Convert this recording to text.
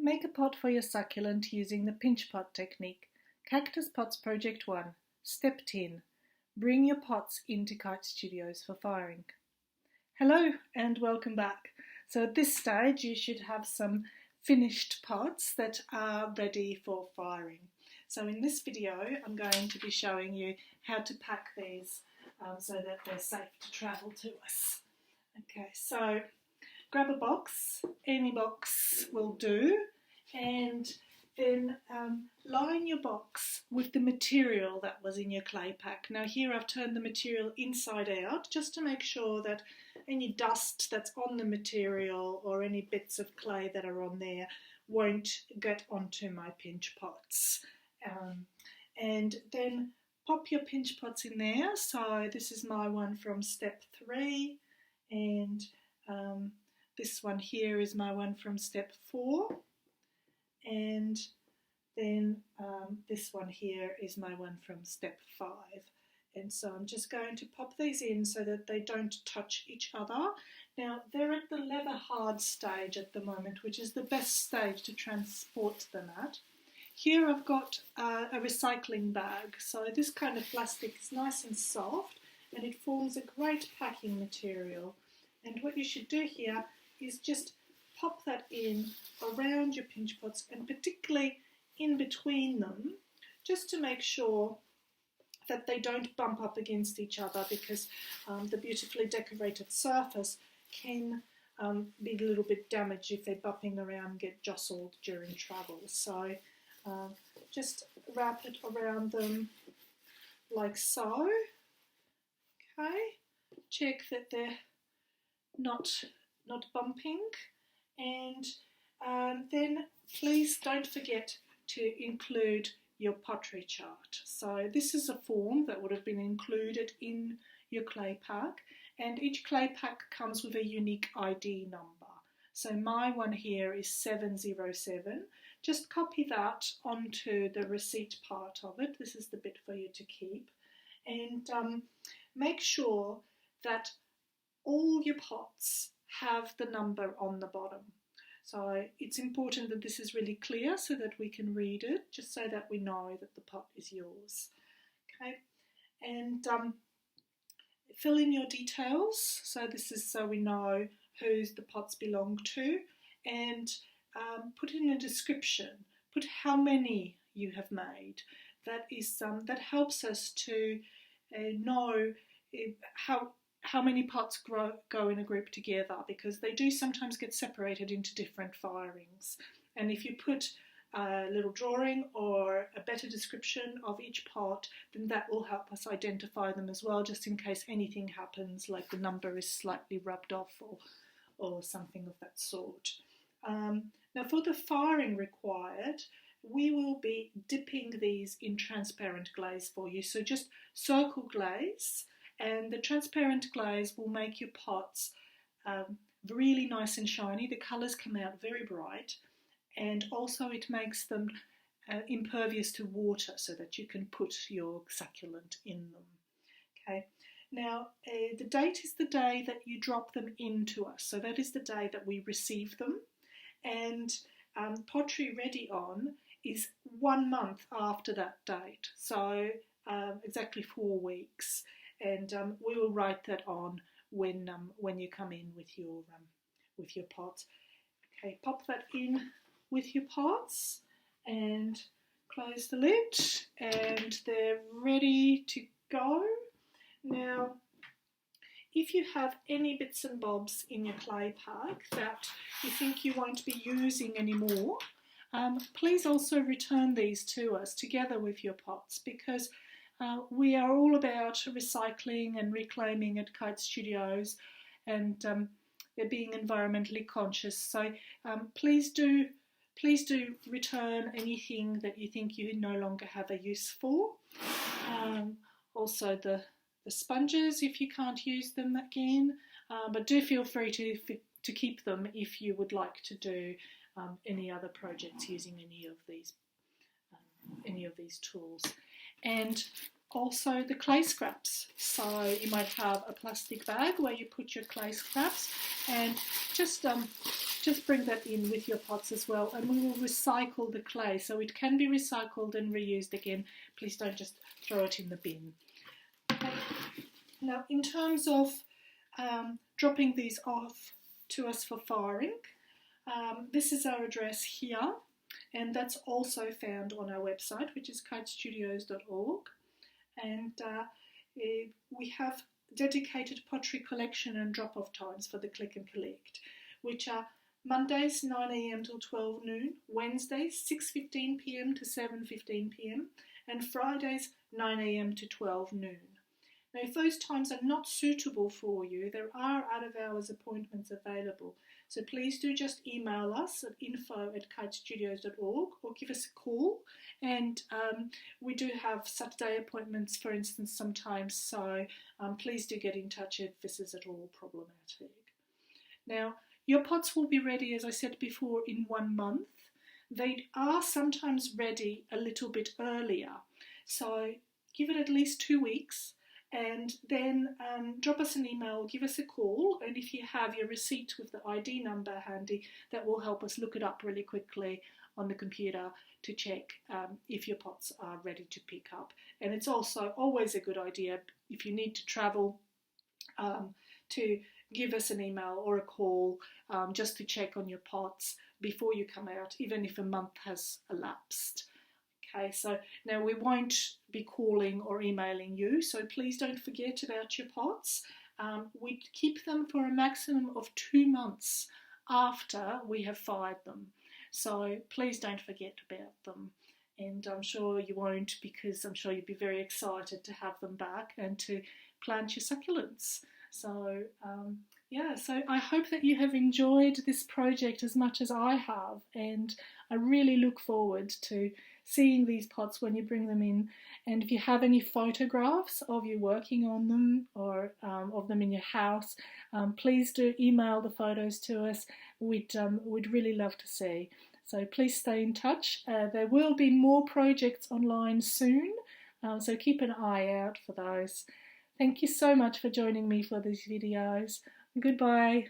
Make a pot for your succulent using the pinch pot technique. Cactus Pots Project 1. Step 10. Bring your pots into Kite Studios for firing. Hello and welcome back. So at this stage you should have some finished pots that are ready for firing. So in this video I'm going to be showing you how to pack these so that they're safe to travel to us. Okay, so grab a box, any box will do, and then line your box with the material that was in your clay pack. Now here I've turned the material inside out just to make sure that any dust that's on the material or any bits of clay that are on there won't get onto my pinch pots. And then pop your pinch pots in there. So this is my one from step 3, and this one here is my one from step 4, and then this one here is my one from step 5. And so I'm just going to pop these in so that they don't touch each other. Now they're at the leather hard stage at the moment, which is the best stage to transport them at. Here I've got a recycling bag. So this kind of plastic is nice and soft and it forms a great packing material. And what you should do here is just pop that in around your pinch pots and particularly in between them, just to make sure that they don't bump up against each other, because the beautifully decorated surface can be a little bit damaged if they're bumping around and get jostled during travel. So just wrap it around them like so. Okay, check that they're not bumping, and then please don't forget to include your pottery chart. So this is a form that would have been included in your clay pack, and each clay pack comes with a unique ID number. So my one here is 707. Just copy that onto the receipt part of it. This is the bit for you to keep, and make sure that all your pots have the number on the bottom. So it's important that this is really clear so that we can read it, just so that we know that the pot is yours. Okay, and fill in your details. So this is so we know who the pots belong to, and put in a description. Put how many you have made. That is that helps us to know how many pots go in a group together, because they do sometimes get separated into different firings. And if you put a little drawing or a better description of each pot, then that will help us identify them as well, just in case anything happens, like the number is slightly rubbed off or something of that sort. Now for the firing required, we will be dipping these in transparent glaze for you. So just circle glaze, and the transparent glaze will make your pots really nice and shiny. The colours come out very bright, and also it makes them impervious to water so that you can put your succulent in them. Okay. Now the date is the day that you drop them into us. So that is the day that we receive them, and pottery ready on is 1 month after that date. So exactly 4 weeks. And we will write that on when you come in with your pots. Okay, pop that in with your pots and close the lid, and they're ready to go. Now, if you have any bits and bobs in your clay pack that you think you won't be using anymore, please also return these to us together with your pots, because we are all about recycling and reclaiming at Kite Studios, and being environmentally conscious. So please do return anything that you think you no longer have a use for. Also the sponges, if you can't use them again, but do feel free to keep them if you would like to do any other projects using any of these tools. And also the clay scraps. So you might have a plastic bag where you put your clay scraps, and just just bring that in with your pots as well, and we will recycle the clay, so it can be recycled and reused again. Please don't just throw it in the bin. Now, in terms of dropping these off to us for firing, this is our address here, and that's also found on our website, which is kitestudios.org, and we have dedicated pottery collection and drop-off times for the click and collect, which are Mondays 9 a.m. till 12 noon, Wednesdays 6:15 p.m. to 7:15 p.m, and Fridays 9 a.m. to 12 noon. Now, if those times are not suitable for you, there are out-of-hours appointments available. So please do just email us at info@kitestudios.org or give us a call. And we do have Saturday appointments, for instance, sometimes. So please do get in touch if this is at all problematic. Now, your pots will be ready, as I said before, in 1 month. They are sometimes ready a little bit earlier. So give it at least 2 weeks. And then drop us an email, give us a call, and if you have your receipt with the ID number handy, that will help us look it up really quickly on the computer to check if your pots are ready to pick up. And it's also always a good idea, if you need to travel, to give us an email or a call just to check on your pots before you come out, even if a month has elapsed. Okay, so now we won't be calling or emailing you, so please don't forget about your pots. We keep them for a maximum of 2 months after we have fired them. So please don't forget about them. And I'm sure you won't, because I'm sure you'd be very excited to have them back and to plant your succulents. So yeah, so I hope that you have enjoyed this project as much as I have, and I really look forward to seeing these pots when you bring them in. And if you have any photographs of you working on them or of them in your house, please do email the photos to us. We'd really love to see. So please stay in touch. There will be more projects online soon, so keep an eye out for those. Thank you so much for joining me for these videos. Goodbye.